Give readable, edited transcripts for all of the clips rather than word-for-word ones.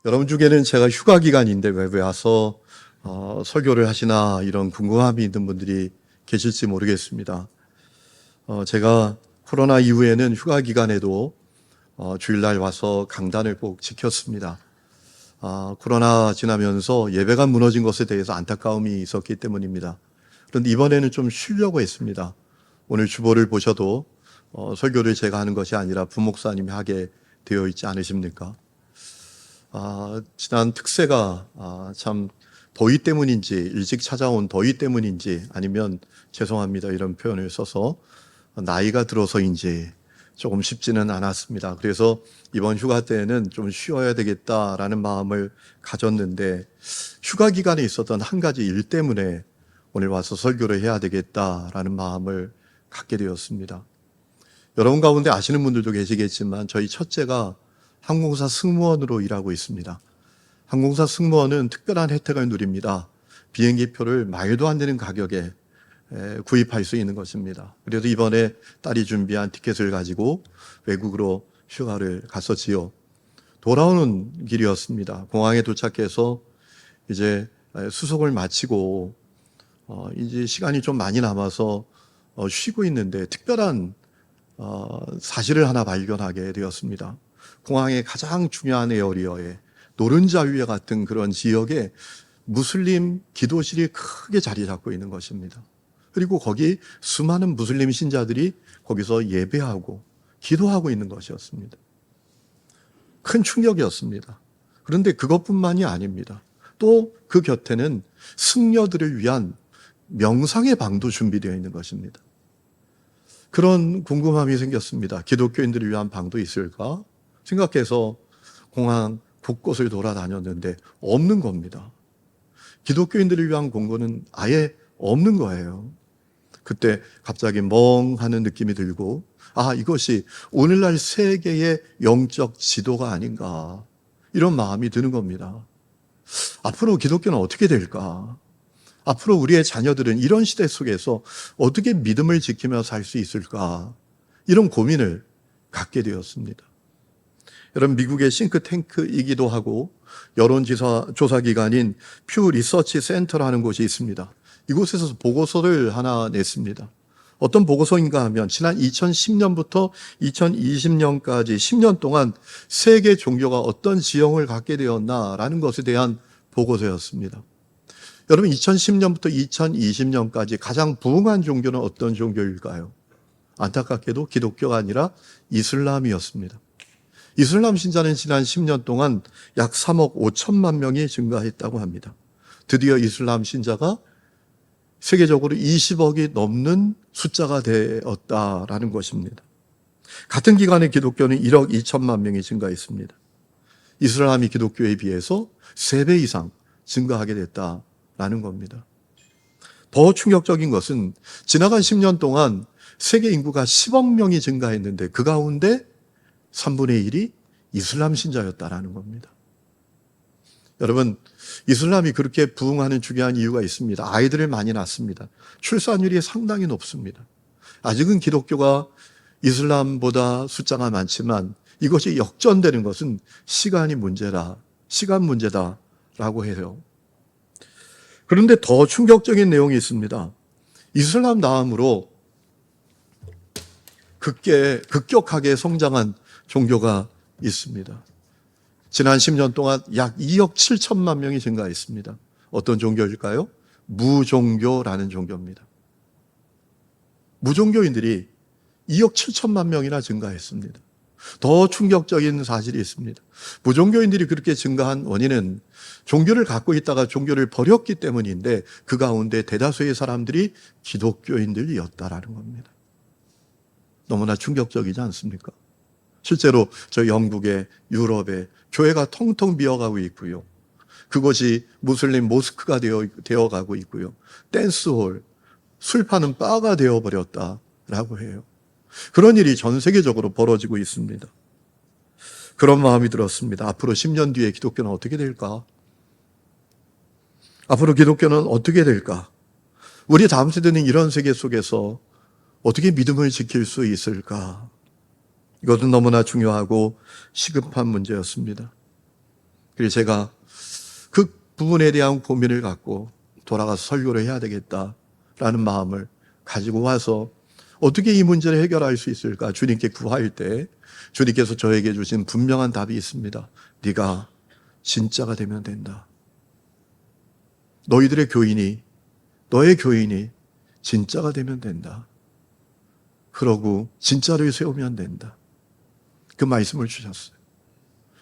여러분 중에는 제가 휴가 기간인데 왜 와서 설교를 하시나 이런 궁금함이 있는 분들이 계실지 모르겠습니다. 제가 코로나 이후에는 휴가 기간에도 주일날 와서 강단을 꼭 지켰습니다. 코로나 지나면서 예배가 무너진 것에 대해서 안타까움이 있었기 때문입니다. 그런데 이번에는 좀 쉬려고 했습니다. 오늘 주보를 보셔도 설교를 제가 하는 것이 아니라 부목사님이 하게 되어 있지 않으십니까? 지난 특세가 참 더위 때문인지 일찍 찾아온 더위 때문인지 아니면 죄송합니다 이런 표현을 써서 나이가 들어서인지 조금 쉽지는 않았습니다. 그래서 이번 휴가 때는 좀 쉬어야 되겠다라는 마음을 가졌는데 휴가 기간에 있었던 한 가지 일 때문에 오늘 와서 설교를 해야 되겠다라는 마음을 갖게 되었습니다. 여러분 가운데 아시는 분들도 계시겠지만 저희 첫째가 항공사 승무원으로 일하고 있습니다. 항공사 승무원은 특별한 혜택을 누립니다. 비행기표를 말도 안 되는 가격에 구입할 수 있는 것입니다. 그래서 이번에 딸이 준비한 티켓을 가지고 외국으로 휴가를 갔었지요. 돌아오는 길이었습니다. 공항에 도착해서 이제 수속을 마치고 이제 시간이 좀 많이 남아서 쉬고 있는데 특별한 사실을 하나 발견하게 되었습니다. 공항의 가장 중요한 에어리어에 노른자 위에 같은 그런 지역에 무슬림 기도실이 크게 자리 잡고 있는 것입니다. 그리고 거기 수많은 무슬림 신자들이 거기서 예배하고 기도하고 있는 것이었습니다. 큰 충격이었습니다. 그런데 그것뿐만이 아닙니다. 또 그 곁에는 승려들을 위한 명상의 방도 준비되어 있는 것입니다. 그런 궁금함이 생겼습니다. 기독교인들을 위한 방도 있을까? 생각해서 공항 곳곳을 돌아다녔는데 없는 겁니다. 기독교인들을 위한 공간은 아예 없는 거예요. 그때 갑자기 멍하는 느낌이 들고 이것이 오늘날 세계의 영적 지도가 아닌가 이런 마음이 드는 겁니다. 앞으로 기독교는 어떻게 될까? 앞으로 우리의 자녀들은 이런 시대 속에서 어떻게 믿음을 지키며 살 수 있을까? 이런 고민을 갖게 되었습니다. 여러분 미국의 싱크탱크이기도 하고 여론조사 기관인 퓨 리서치 센터라는 곳이 있습니다. 이곳에서 보고서를 하나 냈습니다. 어떤 보고서인가 하면 지난 2010년부터 2020년까지 10년 동안 세계 종교가 어떤 지형을 갖게 되었나라는 것에 대한 보고서였습니다. 여러분 2010년부터 2020년까지 가장 부흥한 종교는 어떤 종교일까요? 안타깝게도 기독교가 아니라 이슬람이었습니다. 이슬람 신자는 지난 10년 동안 약 3억 5천만 명이 증가했다고 합니다. 드디어 이슬람 신자가 세계적으로 20억이 넘는 숫자가 되었다라는 것입니다. 같은 기간에 기독교는 1억 2천만 명이 증가했습니다. 이슬람이 기독교에 비해서 3배 이상 증가하게 됐다라는 겁니다. 더 충격적인 것은 지나간 10년 동안 세계 인구가 10억 명이 증가했는데 그 가운데 3분의 1이 이슬람 신자였다라는 겁니다. 여러분, 이슬람이 그렇게 부흥하는 중요한 이유가 있습니다. 아이들을 많이 낳습니다. 출산율이 상당히 높습니다. 아직은 기독교가 이슬람보다 숫자가 많지만 이것이 역전되는 것은 시간 문제다라고 해요. 그런데 더 충격적인 내용이 있습니다. 이슬람 다음으로 급격하게 성장한 종교가 있습니다. 지난 10년 동안 약 2억 7천만 명이 증가했습니다. 어떤 종교일까요? 무종교라는 종교입니다. 무종교인들이 2억 7천만 명이나 증가했습니다. 더 충격적인 사실이 있습니다. 무종교인들이 그렇게 증가한 원인은 종교를 갖고 있다가 종교를 버렸기 때문인데 그 가운데 대다수의 사람들이 기독교인들이었다라는 겁니다. 너무나 충격적이지 않습니까? 실제로 저 영국의 유럽의 교회가 텅텅 비어가고 있고요. 그것이 무슬림 모스크가 되어가고 있고요. 댄스홀, 술 파는 바가 되어버렸다라고 해요. 그런 일이 전 세계적으로 벌어지고 있습니다. 그런 마음이 들었습니다. 앞으로 10년 뒤에 기독교는 어떻게 될까? 앞으로 기독교는 어떻게 될까? 우리 다음 세대는 이런 세계 속에서 어떻게 믿음을 지킬 수 있을까? 이것은 너무나 중요하고 시급한 문제였습니다. 그래서 제가 그 부분에 대한 고민을 갖고 돌아가서 설교를 해야 되겠다라는 마음을 가지고 와서 어떻게 이 문제를 해결할 수 있을까 주님께 구할 때 주님께서 저에게 주신 분명한 답이 있습니다. 네가 진짜가 되면 된다. 너의 교인이 진짜가 되면 된다. 그러고 진짜를 세우면 된다. 그 말씀을 주셨어요.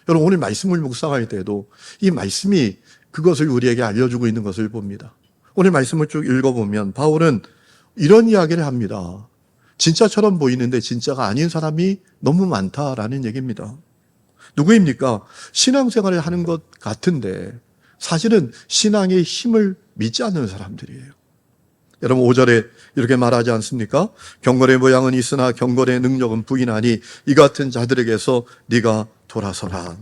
여러분, 오늘 말씀을 묵상할 때도 이 말씀이 그것을 우리에게 알려주고 있는 것을 봅니다. 오늘 말씀을 쭉 읽어보면 바울은 이런 이야기를 합니다. 진짜처럼 보이는데 진짜가 아닌 사람이 너무 많다라는 얘기입니다. 누구입니까? 신앙생활을 하는 것 같은데 사실은 신앙의 힘을 믿지 않는 사람들이에요. 여러분 5절에 이렇게 말하지 않습니까? 경건의 모양은 있으나 경건의 능력은 부인하니 이 같은 자들에게서 네가 돌아서라.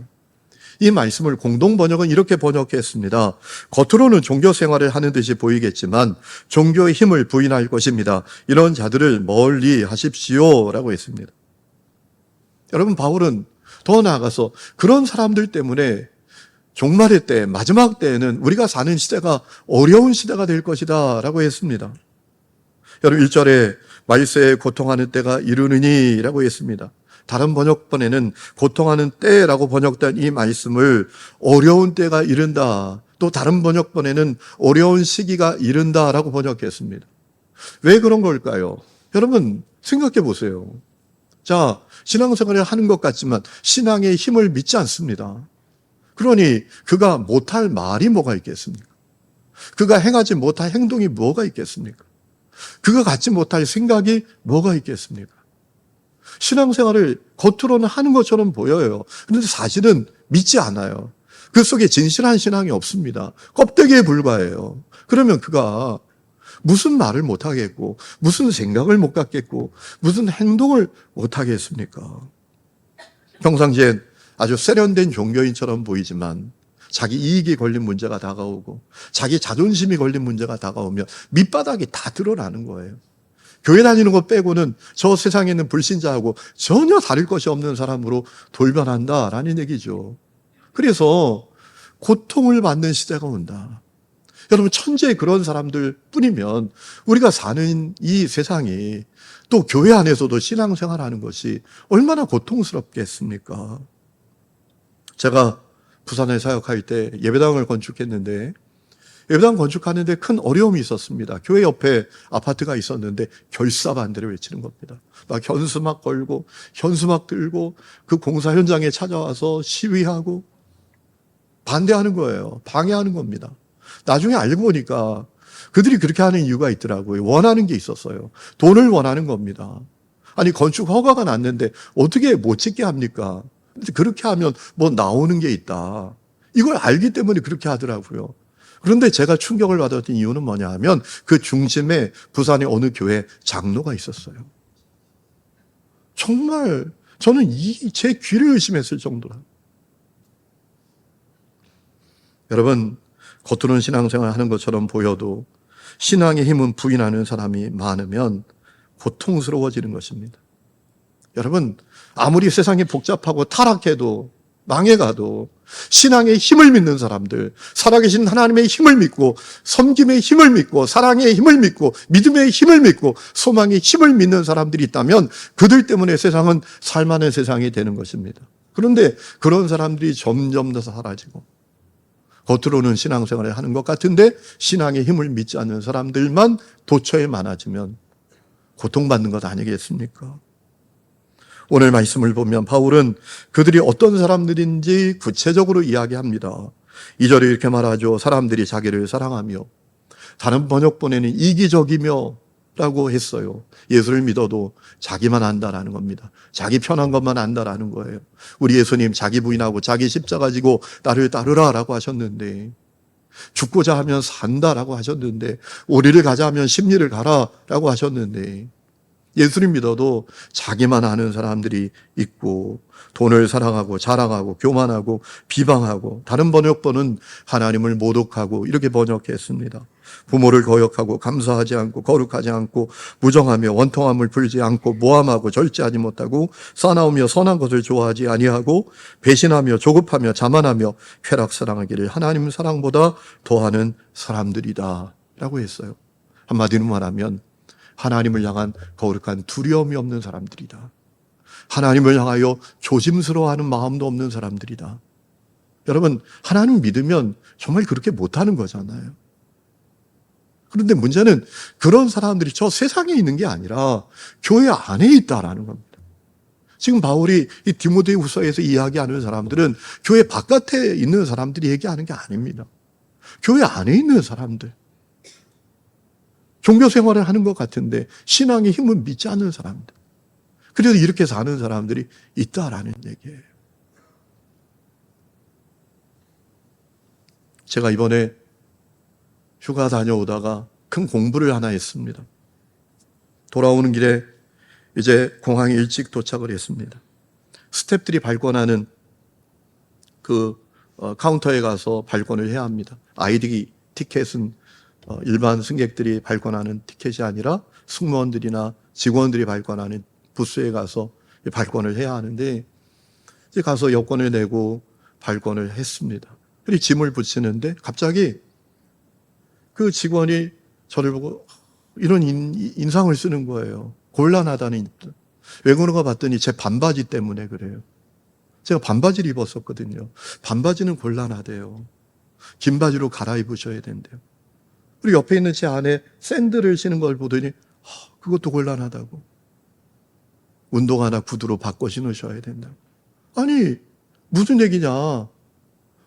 이 말씀을 공동 번역은 이렇게 번역했습니다. 겉으로는 종교 생활을 하는 듯이 보이겠지만 종교의 힘을 부인할 것입니다. 이런 자들을 멀리 하십시오 라고 했습니다. 여러분 바울은 더 나아가서 그런 사람들 때문에 종말의 때, 마지막 때에는 우리가 사는 시대가 어려운 시대가 될 것이다 라고 했습니다. 여러분 1절에 말세에 고통하는 때가 이르느니 라고 했습니다. 다른 번역본에는 고통하는 때라고 번역된 이 말씀을 어려운 때가 이른다. 또 다른 번역본에는 어려운 시기가 이른다라고 번역했습니다. 왜 그런 걸까요? 여러분 생각해 보세요. 자, 신앙생활을 하는 것 같지만 신앙의 힘을 믿지 않습니다. 그러니 그가 못할 말이 뭐가 있겠습니까? 그가 행하지 못할 행동이 뭐가 있겠습니까? 그가 갖지 못할 생각이 뭐가 있겠습니까? 신앙생활을 겉으로는 하는 것처럼 보여요. 그런데 사실은 믿지 않아요. 그 속에 진실한 신앙이 없습니다. 껍데기에 불과해요. 그러면 그가 무슨 말을 못하겠고 무슨 생각을 못 갖겠고 무슨 행동을 못하겠습니까? 평상시엔 아주 세련된 종교인처럼 보이지만 자기 이익이 걸린 문제가 다가오고 자기 자존심이 걸린 문제가 다가오면 밑바닥이 다 드러나는 거예요. 교회 다니는 것 빼고는 저 세상에 있는 불신자하고 전혀 다를 것이 없는 사람으로 돌변한다라는 얘기죠. 그래서 고통을 받는 시대가 온다. 여러분 천재 그런 사람들 뿐이면 우리가 사는 이 세상이 또 교회 안에서도 신앙생활하는 것이 얼마나 고통스럽겠습니까? 제가 부산에 사역할 때 예배당을 건축했는데 예배당 건축하는데 큰 어려움이 있었습니다. 교회 옆에 아파트가 있었는데 결사반대를 외치는 겁니다. 막 현수막 걸고 현수막 들고 그 공사 현장에 찾아와서 시위하고 반대하는 거예요. 방해하는 겁니다. 나중에 알고 보니까 그들이 그렇게 하는 이유가 있더라고요. 원하는 게 있었어요. 돈을 원하는 겁니다. 아니 건축 허가가 났는데 어떻게 못 짓게 합니까? 그렇게 하면 뭐 나오는 게 있다. 이걸 알기 때문에 그렇게 하더라고요. 그런데 제가 충격을 받았던 이유는 뭐냐 하면 그 중심에 부산의 어느 교회 장로가 있었어요. 정말 저는 제 귀를 의심했을 정도라. 여러분 겉으로는 신앙생활 하는 것처럼 보여도 신앙의 힘은 부인하는 사람이 많으면 고통스러워지는 것입니다. 여러분 아무리 세상이 복잡하고 타락해도 망해가도 신앙의 힘을 믿는 사람들, 살아계신 하나님의 힘을 믿고 섬김의 힘을 믿고 사랑의 힘을 믿고 믿음의 힘을 믿고 소망의 힘을 믿는 사람들이 있다면 그들 때문에 세상은 살만한 세상이 되는 것입니다. 그런데 그런 사람들이 점점 더 사라지고 겉으로는 신앙생활을 하는 것 같은데 신앙의 힘을 믿지 않는 사람들만 도처에 많아지면 고통받는 것 아니겠습니까? 오늘 말씀을 보면 바울은 그들이 어떤 사람들인지 구체적으로 이야기합니다. 2절에 이렇게 말하죠. 사람들이 자기를 사랑하며, 다른 번역본에는 이기적이며 라고 했어요. 예수를 믿어도 자기만 안다라는 겁니다. 자기 편한 것만 안다라는 거예요. 우리 예수님 자기 부인하고 자기 십자가 지고 나를 따르라 라고 하셨는데, 죽고자 하면 산다라고 하셨는데, 오리를 가자 하면 십리를 가라 라고 하셨는데, 예수를 믿어도 자기만 아는 사람들이 있고 돈을 사랑하고 자랑하고 교만하고 비방하고, 다른 번역본은 하나님을 모독하고 이렇게 번역했습니다. 부모를 거역하고 감사하지 않고 거룩하지 않고 무정하며 원통함을 풀지 않고 모함하고 절제하지 못하고 싸나우며 선한 것을 좋아하지 아니하고 배신하며 조급하며 자만하며 쾌락 사랑하기를 하나님 사랑보다 더하는 사람들이다 라고 했어요. 한마디로 말하면 하나님을 향한 거룩한 두려움이 없는 사람들이다. 하나님을 향하여 조심스러워하는 마음도 없는 사람들이다. 여러분, 하나님 믿으면 정말 그렇게 못하는 거잖아요. 그런데 문제는 그런 사람들이 저 세상에 있는 게 아니라 교회 안에 있다라는 겁니다. 지금 바울이 이 디모데후서에서 이야기하는 사람들은 교회 바깥에 있는 사람들이 얘기하는 게 아닙니다. 교회 안에 있는 사람들. 종교 생활을 하는 것 같은데 신앙의 힘을 믿지 않는 사람들. 그래서 이렇게 사는 사람들이 있다라는 얘기예요. 제가 이번에 휴가 다녀오다가 큰 공부를 하나 했습니다. 돌아오는 길에 이제 공항에 일찍 도착을 했습니다. 스태프들이 발권하는 그 카운터에 가서 발권을 해야 합니다. ID 티켓은 일반 승객들이 발권하는 티켓이 아니라 승무원들이나 직원들이 발권하는 부스에 가서 발권을 해야 하는데, 이제 가서 여권을 내고 발권을 했습니다. 그리고 짐을 붙이는데 갑자기 그 직원이 저를 보고 이런 인상을 쓰는 거예요. 곤란하다는. 왜 그런가 봤더니 제 반바지 때문에 그래요. 제가 반바지를 입었었거든요. 반바지는 곤란하대요. 긴 바지로 갈아입으셔야 된대요. 그리고 옆에 있는 제 아내 샌들을 신은 걸 보더니 그것도 곤란하다고. 운동화나 구두로 바꿔 신으셔야 된다고. 아니 무슨 얘기냐.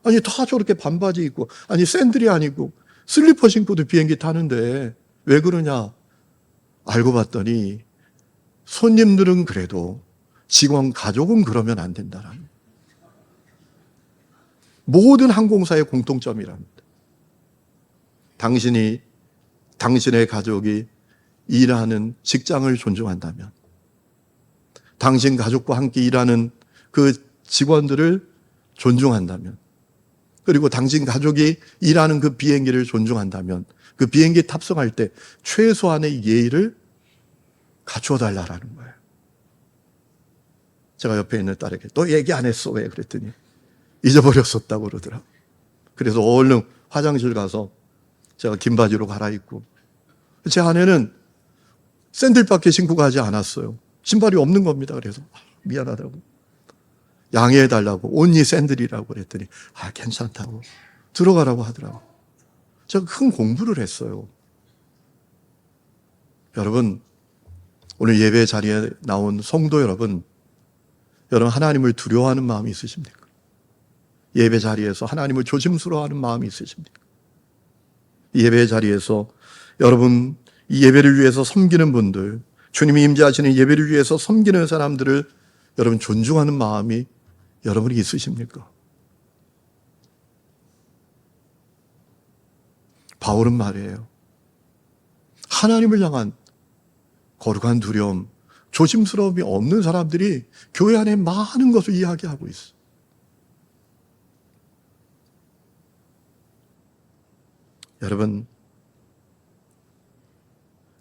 아니 다 저렇게 반바지 입고, 아니 샌들이 아니고 슬리퍼 신고도 비행기 타는데 왜 그러냐. 알고 봤더니 손님들은 그래도 직원 가족은 그러면 안 된다라는, 모든 항공사의 공통점이랍니다. 당신의 가족이 일하는 직장을 존중한다면, 당신 가족과 함께 일하는 그 직원들을 존중한다면, 그리고 당신 가족이 일하는 그 비행기를 존중한다면 그 비행기에 탑승할 때 최소한의 예의를 갖추어 달라라는 거예요. 제가 옆에 있는 딸에게 너 얘기 안 했어 왜? 그랬더니 잊어버렸었다고 그러더라고요. 그래서 얼른 화장실 가서 제가 긴 바지로 갈아입고, 제 아내는 샌들밖에 신고 가지 않았어요. 신발이 없는 겁니다. 그래서 미안하다고, 양해해달라고, 온니 샌들이라고 그랬더니 괜찮다고 들어가라고 하더라고요. 제가 큰 공부를 했어요. 여러분, 오늘 예배 자리에 나온 성도 여러분 하나님을 두려워하는 마음이 있으십니까? 예배 자리에서 하나님을 조심스러워하는 마음이 있으십니까? 예배 자리에서 여러분, 이 예배를 위해서 섬기는 분들, 주님이 임재하시는 예배를 위해서 섬기는 사람들을 여러분 존중하는 마음이 여러분이 있으십니까? 바울은 말이에요. 하나님을 향한 거룩한 두려움, 조심스러움이 없는 사람들이 교회 안에 많은 것을 이야기하고 있어. 여러분,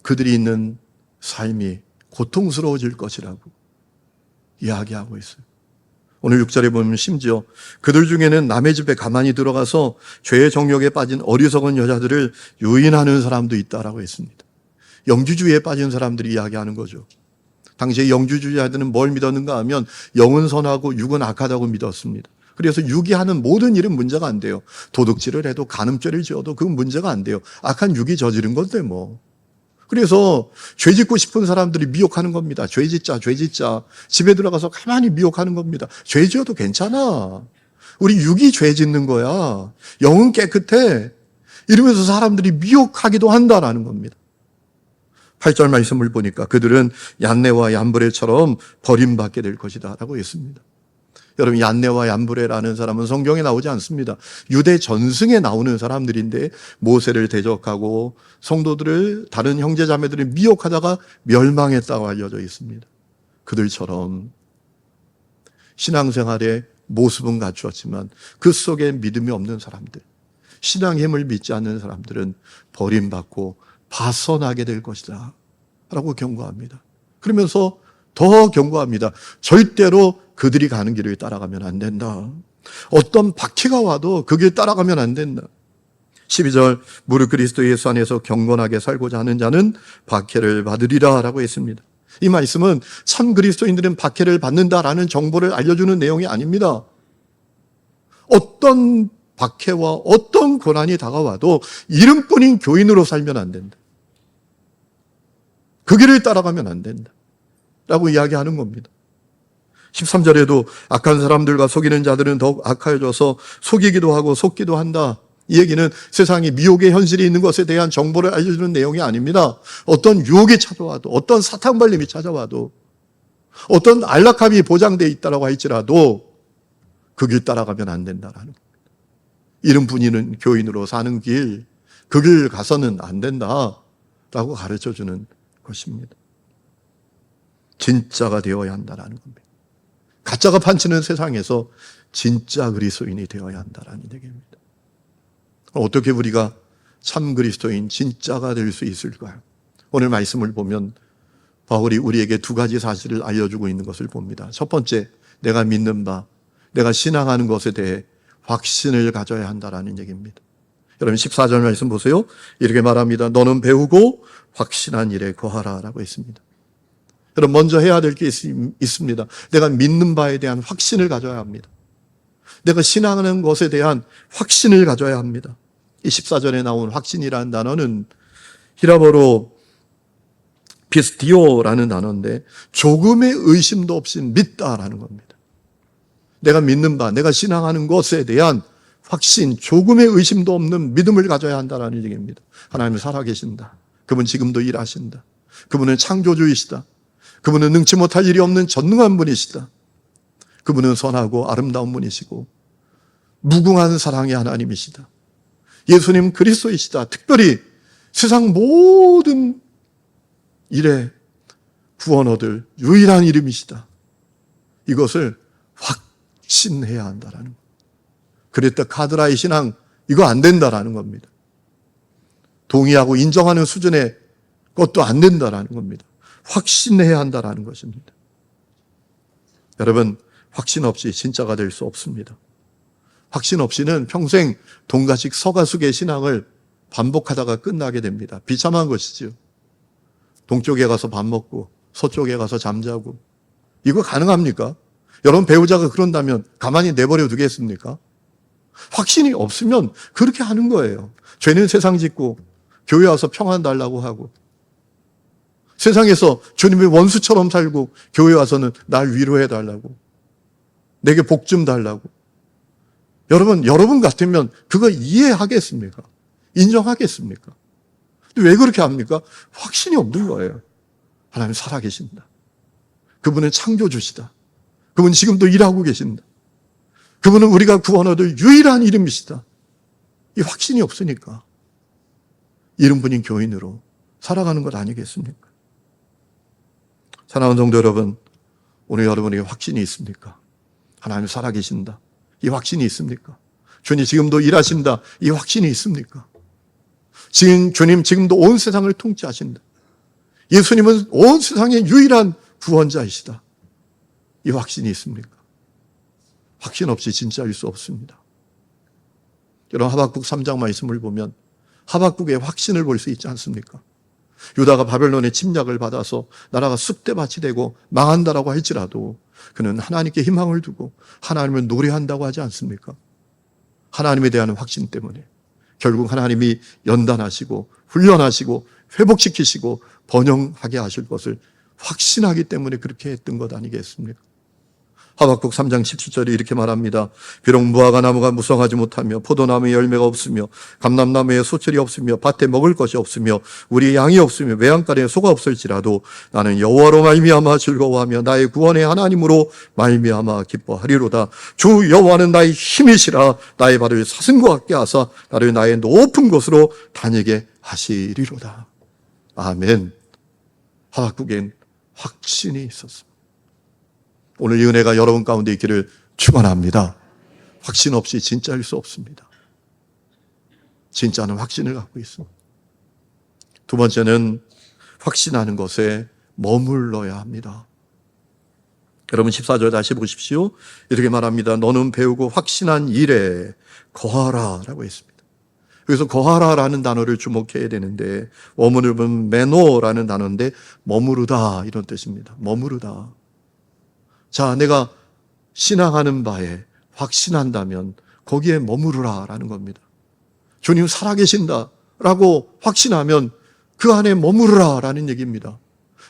그들이 있는 삶이 고통스러워질 것이라고 이야기하고 있어요. 오늘 6절에 보면 심지어 그들 중에는 남의 집에 가만히 들어가서 죄의 정욕에 빠진 어리석은 여자들을 유인하는 사람도 있다라고 했습니다. 영주주의에 빠진 사람들이 이야기하는 거죠. 당시에 영주주의자들은 뭘 믿었는가 하면 영은 선하고 육은 악하다고 믿었습니다. 그래서 육이 하는 모든 일은 문제가 안 돼요. 도둑질을 해도 간음죄를 지어도 그건 문제가 안 돼요. 악한 육이 저지른 건데 뭐. 그래서 죄 짓고 싶은 사람들이 미혹하는 겁니다. 죄 짓자. 집에 들어가서 가만히 미혹하는 겁니다. 죄 지어도 괜찮아. 우리 육이 죄 짓는 거야. 영은 깨끗해. 이러면서 사람들이 미혹하기도 한다라는 겁니다. 8절 말씀을 보니까 그들은 얀네와 얀브레처럼 버림받게 될 것이다 라고 했습니다. 여러분, 얀네와 얀브레라는 사람은 성경에 나오지 않습니다. 유대 전승에 나오는 사람들인데 모세를 대적하고 성도들을, 다른 형제자매들을 미혹하다가 멸망했다고 알려져 있습니다. 그들처럼 신앙생활의 모습은 갖추었지만 그 속에 믿음이 없는 사람들, 신앙의 힘을 믿지 않는 사람들은 버림받고 파선하게 될 것이다 라고 경고합니다. 그러면서 더 경고합니다. 절대로 그들이 가는 길을 따라가면 안 된다. 어떤 박해가 와도 그 길 따라가면 안 된다. 12절, 무릇 그리스도 예수 안에서 경건하게 살고자 하는 자는 박해를 받으리라 라고 했습니다. 이 말씀은 참 그리스도인들은 박해를 받는다라는 정보를 알려주는 내용이 아닙니다. 어떤 박해와 어떤 고난이 다가와도 이름뿐인 교인으로 살면 안 된다. 그 길을 따라가면 안 된다 라고 이야기하는 겁니다. 13절에도 악한 사람들과 속이는 자들은 더욱 악하여져서 속이기도 하고 속기도 한다. 이 얘기는 세상에 미혹의 현실이 있는 것에 대한 정보를 알려주는 내용이 아닙니다. 어떤 유혹이 찾아와도, 어떤 사탕발림이 찾아와도, 어떤 안락함이 보장되어 있다고 할지라도 그 길 따라가면 안 된다라는 겁니다. 이름뿐이는 교인으로 사는 길, 그 길 가서는 안 된다라고 가르쳐주는 것입니다. 진짜가 되어야 한다라는 겁니다. 가짜가 판치는 세상에서 진짜 그리스도인이 되어야 한다라는 얘기입니다. 어떻게 우리가 참 그리스도인, 진짜가 될 수 있을까요? 오늘 말씀을 보면 바울이 우리에게 두 가지 사실을 알려주고 있는 것을 봅니다. 첫 번째, 내가 믿는 바, 내가 신앙하는 것에 대해 확신을 가져야 한다라는 얘기입니다. 여러분 14절 말씀 보세요. 이렇게 말합니다. 너는 배우고 확신한 일에 거하라 라고 했습니다. 여러분, 먼저 해야 될 게 있습니다. 내가 믿는 바에 대한 확신을 가져야 합니다. 내가 신앙하는 것에 대한 확신을 가져야 합니다. 이 14절에 나온 확신이라는 단어는 히라보로 피스티오라는 단어인데 조금의 의심도 없이 믿다라는 겁니다. 내가 믿는 바, 내가 신앙하는 것에 대한 확신, 조금의 의심도 없는 믿음을 가져야 한다는 얘기입니다. 하나님은 살아계신다. 그분 지금도 일하신다. 그분은 창조주이시다. 그분은 능치 못할 일이 없는 전능한 분이시다. 그분은 선하고 아름다운 분이시고 무궁한 사랑의 하나님이시다. 예수님 그리스도이시다. 특별히 세상 모든 일에 구원 얻을 유일한 이름이시다. 이것을 확신해야 한다라는 겁니다. 그랬다 카드라의 신앙 이거 안 된다라는 겁니다. 동의하고 인정하는 수준의 것도 안 된다라는 겁니다. 확신해야 한다라는 것입니다. 여러분, 확신 없이 진짜가 될 수 없습니다. 확신 없이는 평생 동가식 서가숙의 신앙을 반복하다가 끝나게 됩니다. 비참한 것이죠. 동쪽에 가서 밥 먹고 서쪽에 가서 잠자고 이거 가능합니까? 여러분 배우자가 그런다면 가만히 내버려 두겠습니까? 확신이 없으면 그렇게 하는 거예요. 죄는 세상 짓고 교회 와서 평안 달라고 하고 세상에서 주님의 원수처럼 살고 교회 와서는 날 위로해 달라고 내게 복 좀 달라고. 여러분 같으면 그거 이해하겠습니까? 인정하겠습니까? 왜 그렇게 합니까? 확신이 없는 거예요. 하나님 살아계신다. 그분은 창조주시다. 그분은 지금도 일하고 계신다. 그분은 우리가 구원 얻을 유일한 이름이시다. 이 확신이 없으니까 이름뿐인 교인으로 살아가는 것 아니겠습니까? 사랑하는 성도 여러분, 오늘 여러분에게 확신이 있습니까? 하나님 살아계신다. 이 확신이 있습니까? 주님 지금도 일하신다. 이 확신이 있습니까? 주님 지금도 온 세상을 통치하신다. 예수님은 온 세상의 유일한 구원자이시다. 이 확신이 있습니까? 확신 없이 진짜일 수 없습니다. 여러분 하박국 3장 말씀을 보면 하박국의 확신을 볼 수 있지 않습니까? 유다가 바벨론의 침략을 받아서 나라가 쑥대밭이 되고 망한다라고 할지라도 그는 하나님께 희망을 두고 하나님을 노래한다고 하지 않습니까? 하나님에 대한 확신 때문에 결국 하나님이 연단하시고 훈련하시고 회복시키시고 번영하게 하실 것을 확신하기 때문에 그렇게 했던 것 아니겠습니까? 하박국 3장 17절에 이렇게 말합니다. 비록 무화과 나무가 무성하지 못하며 포도나무에 열매가 없으며 감람나무에 소철이 없으며 밭에 먹을 것이 없으며 우리 양이 없으며 외양간에 소가 없을지라도 나는 여호와로 말미암아 즐거워하며 나의 구원의 하나님으로 말미암아 기뻐하리로다. 주 여호와는 나의 힘이시라. 나의 발을 사슴과 같게 하사 나를 나의 높은 곳으로 다니게 하시리로다. 아멘. 하박국엔 확신이 있었습니다. 오늘 이 은혜가 여러분 가운데 있기를 축원합니다. 확신 없이 진짜일 수 없습니다. 진짜는 확신을 갖고 있습니다. 두 번째는 확신하는 것에 머물러야 합니다. 여러분 14절 다시 보십시오. 이렇게 말합니다. 너는 배우고 확신한 일에 거하라 라고 했습니다. 여기서 거하라라는 단어를 주목해야 되는데 원문을 보면 메노라는 단어인데 머무르다 이런 뜻입니다. 머무르다. 자, 내가 신앙하는 바에 확신한다면 거기에 머무르라라는 겁니다. 주님 살아계신다라고 확신하면 그 안에 머무르라라는 얘기입니다.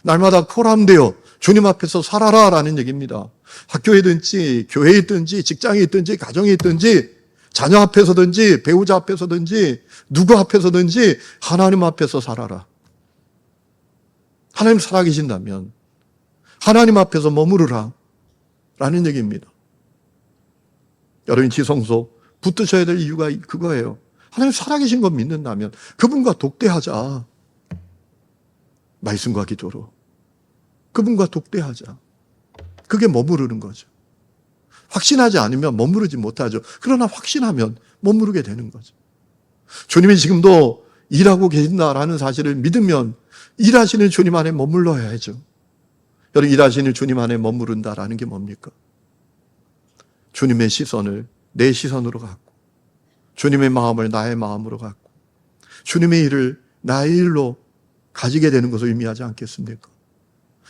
날마다 포함되어 주님 앞에서 살아라라는 얘기입니다. 학교에 있든지 교회에 있든지 직장에 있든지 가정에 있든지 자녀 앞에서든지 배우자 앞에서든지 누구 앞에서든지 하나님 앞에서 살아라. 하나님 살아계신다면 하나님 앞에서 머무르라 라는 얘기입니다. 여러분 지성소 붙드셔야 될 이유가 그거예요. 하나님 살아계신 거 믿는다면 그분과 독대하자. 말씀과 기도로 그분과 독대하자. 그게 머무르는 거죠. 확신하지 않으면 머무르지 못하죠. 그러나 확신하면 머무르게 되는 거죠. 주님이 지금도 일하고 계신다라는 사실을 믿으면 일하시는 주님 안에 머물러야죠. 여러분 일하시는 주님 안에 머무른다라는 게 뭡니까? 주님의 시선을 내 시선으로 갖고 주님의 마음을 나의 마음으로 갖고 주님의 일을 나의 일로 가지게 되는 것을 의미하지 않겠습니까?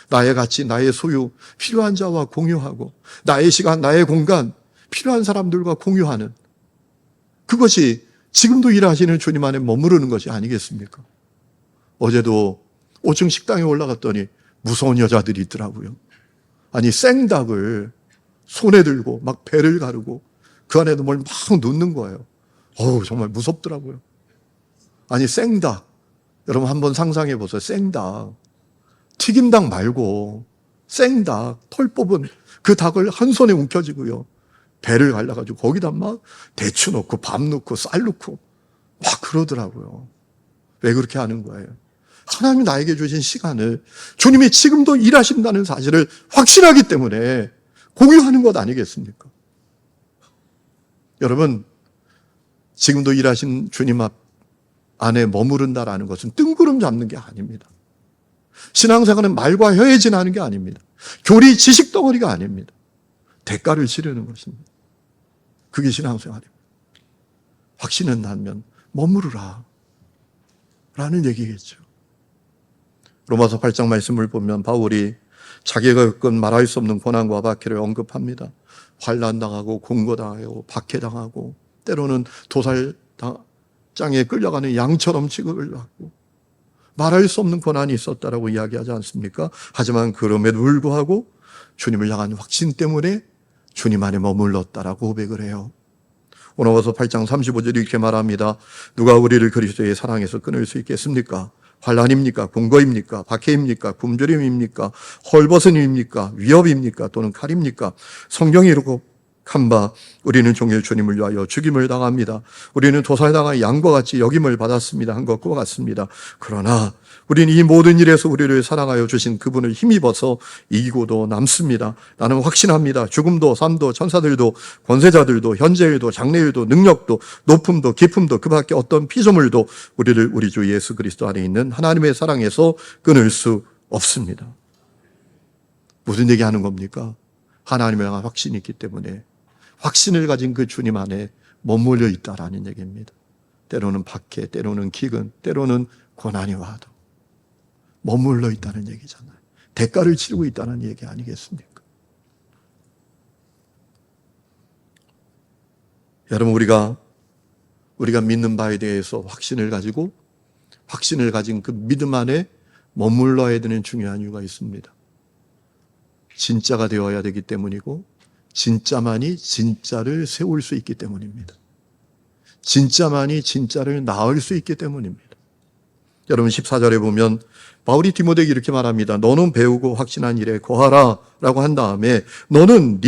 나의 가치, 나의 소유, 필요한 자와 공유하고 나의 시간, 나의 공간, 필요한 사람들과 공유하는 그것이 지금도 일하시는 주님 안에 머무르는 것이 아니겠습니까? 어제도 5층 식당에 올라갔더니 무서운 여자들이 있더라고요. 아니 생닭을 손에 들고 막 배를 가르고 그 안에도 뭘 막 넣는 거예요. 어우 정말 무섭더라고요. 아니 생닭 여러분 한번 상상해 보세요. 생닭 튀김닭 말고 생닭 털 뽑은 그 닭을 한 손에 움켜쥐고요. 배를 갈라가지고 거기다 막 대추 넣고 밥 넣고 쌀 넣고 막 그러더라고요. 왜 그렇게 하는 거예요? 하나님이 나에게 주신 시간을 주님이 지금도 일하신다는 사실을 확신하기 때문에 공유하는 것 아니겠습니까? 여러분 지금도 일하신 주님 앞 안에 머무른다라는 것은 뜬구름 잡는 게 아닙니다. 신앙생활은 말과 혀에 지나는 게 아닙니다. 교리 지식 덩어리가 아닙니다. 대가를 치르는 것입니다. 그게 신앙생활입니다. 확신은 나면 머무르라 라는 얘기겠죠. 로마서 8장 말씀을 보면 바울이 자기가 겪은 말할 수 없는 고난과 박해를 언급합니다. 환난당하고 공고당하고 박해당하고 때로는 도살장에 끌려가는 양처럼 취급을 받고 말할 수 없는 고난이 있었다라고 이야기하지 않습니까? 하지만 그럼에도 불구하고 주님을 향한 확신 때문에 주님 안에 머물렀다라고 고백을 해요. 로마서 8장 35절에 이렇게 말합니다. 누가 우리를 그리스도의 사랑에서 끊을 수 있겠습니까? 환난입니까? 공고입니까? 박해입니까? 굶주림입니까? 헐벗음입니까? 위협입니까? 또는 칼입니까? 성경이 이렇게 한 바 우리는 종일 주님을 위하여 죽임을 당합니다. 우리는 도살당한 양과 같이 여김을 받았습니다. 한 것과 같습니다. 그러나 우리는 이 모든 일에서 우리를 사랑하여 주신 그분을 힘입어서 이기고도 남습니다. 나는 확신합니다. 죽음도 삶도 천사들도 권세자들도 현재일도 장래일도 능력도 높음도 깊음도 그 밖에 어떤 피조물도 우리를 우리 주 예수 그리스도 안에 있는 하나님의 사랑에서 끊을 수 없습니다. 무슨 얘기하는 겁니까? 하나님에 대한 확신이 있기 때문에 확신을 가진 그 주님 안에 머물러 있다라는 얘기입니다. 때로는 박해, 때로는 기근, 때로는 고난이 와도 머물러 있다는 얘기잖아요. 대가를 치르고 있다는 얘기 아니겠습니까? 여러분 우리가 믿는 바에 대해서 확신을 가지고 확신을 가진 그 믿음 안에 머물러야 되는 중요한 이유가 있습니다. 진짜가 되어야 되기 때문이고 진짜만이 진짜를 세울 수 있기 때문입니다. 진짜만이 진짜를 낳을 수 있기 때문입니다. 여러분 14절에 보면 바울이 디모데에게 이렇게 말합니다. 너는 배우고 확신한 일에 거하라 라고 한 다음에 너는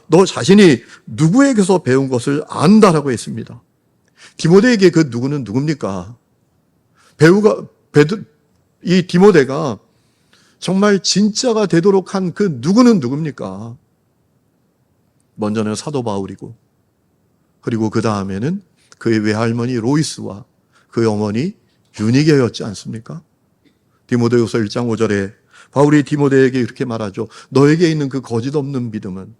너 자신이 누구에게서 배운 것을 안다라고 했습니다. 디모데에게 그 누구는 누굽니까? 이 디모데가 정말 진짜가 되도록 한 그 누구는 누굽니까? 먼저는 사도 바울이고, 그리고 그 다음에는 그의 외할머니 로이스와 그의 어머니 유니게였지 않습니까? 디모데후서 1장 5절에 바울이 디모데에게 이렇게 말하죠. 너에게 있는 그 거짓 없는 믿음은,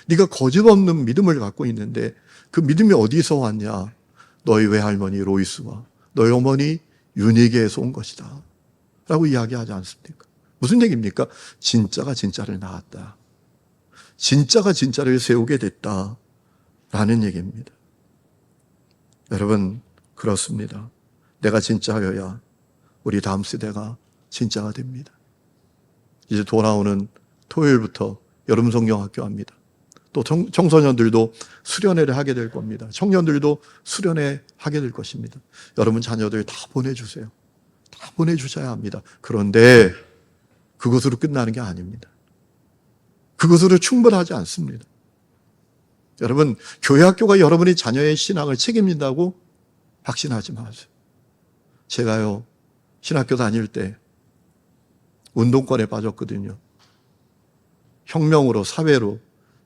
네가 거짓 없는 믿음을 갖고 있는데 그 믿음이 어디서 왔냐? 너희 외할머니 로이스와 너희 어머니 유니게에서 온 것이다 라고 이야기하지 않습니까? 무슨 얘기입니까? 진짜가 진짜를 낳았다. 진짜가 진짜를 세우게 됐다 라는 얘기입니다. 여러분, 그렇습니다. 내가 진짜여야 우리 다음 세대가 진짜가 됩니다. 이제 돌아오는 토요일부터 여름 성경학교 합니다. 또 청소년들도 수련회를 하게 될 겁니다. 청년들도 수련회 하게 될 것입니다. 여러분 자녀들 다 보내주세요. 다 보내주셔야 합니다. 그런데 그것으로 끝나는 게 아닙니다. 그것으로 충분하지 않습니다. 여러분, 교회 학교가 여러분의 자녀의 신앙을 책임진다고 확신하지 마세요. 제가요, 신학교 다닐 때 운동권에 빠졌거든요. 혁명으로, 사회로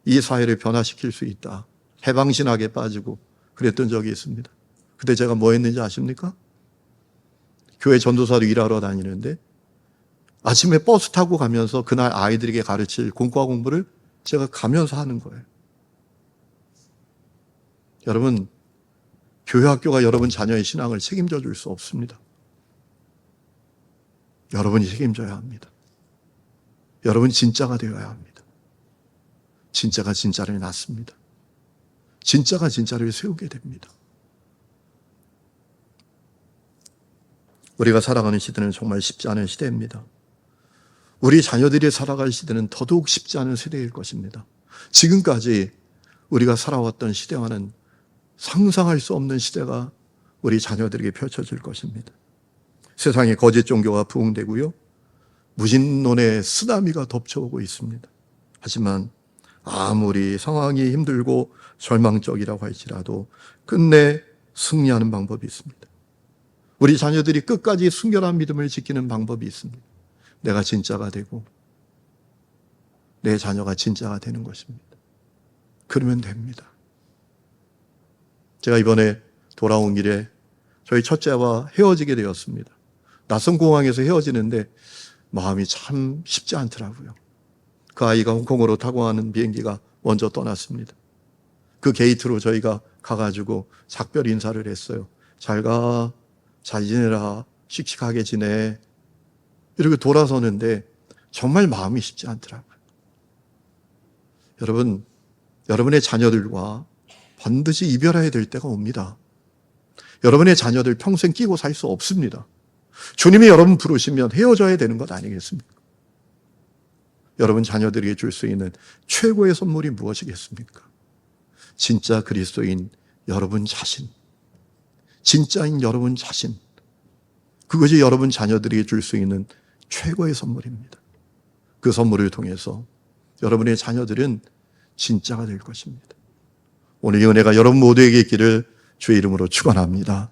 이 사회를 변화시킬 수 있다. 해방신학에 빠지고 그랬던 적이 있습니다. 그때 제가 뭐 했는지 아십니까? 교회 전도사로 일하러 다니는데 아침에 버스 타고 가면서 그날 아이들에게 가르칠 공과 공부를 제가 가면서 하는 거예요. 여러분, 교회 학교가 여러분 자녀의 신앙을 책임져 줄 수 없습니다. 여러분이 책임져야 합니다. 여러분이 진짜가 되어야 합니다. 진짜가 진짜를 낳습니다. 진짜가 진짜를 세우게 됩니다. 우리가 살아가는 시대는 정말 쉽지 않은 시대입니다. 우리 자녀들이 살아갈 시대는 더더욱 쉽지 않은 세대일 것입니다. 지금까지 우리가 살아왔던 시대와는 상상할 수 없는 시대가 우리 자녀들에게 펼쳐질 것입니다. 세상에 거짓 종교가 부흥되고요. 무신론의 쓰나미가 덮쳐오고 있습니다. 하지만 아무리 상황이 힘들고 절망적이라고 할지라도 끝내 승리하는 방법이 있습니다. 우리 자녀들이 끝까지 순결한 믿음을 지키는 방법이 있습니다. 내가 진짜가 되고 내 자녀가 진짜가 되는 것입니다. 그러면 됩니다. 제가 이번에 돌아온 길에 저희 첫째와 헤어지게 되었습니다. 낯선 공항에서 헤어지는데 마음이 참 쉽지 않더라고요. 그 아이가 홍콩으로 타고 가는 비행기가 먼저 떠났습니다. 그 게이트로 저희가 가가지고 작별 인사를 했어요. 잘 가, 잘 지내라, 씩씩하게 지내. 이렇게 돌아서는데 정말 마음이 쉽지 않더라고요. 여러분, 여러분의 자녀들과 반드시 이별해야 될 때가 옵니다. 여러분의 자녀들 평생 끼고 살 수 없습니다. 주님이 여러분 부르시면 헤어져야 되는 것 아니겠습니까? 여러분 자녀들에게 줄 수 있는 최고의 선물이 무엇이겠습니까? 진짜 그리스도인 여러분 자신, 진짜인 여러분 자신, 그것이 여러분 자녀들에게 줄 수 있는 최고의 선물입니다. 그 선물을 통해서 여러분의 자녀들은 진짜가 될 것입니다. 오늘 이 은혜가 여러분 모두에게 있기를 주의 이름으로 축원합니다.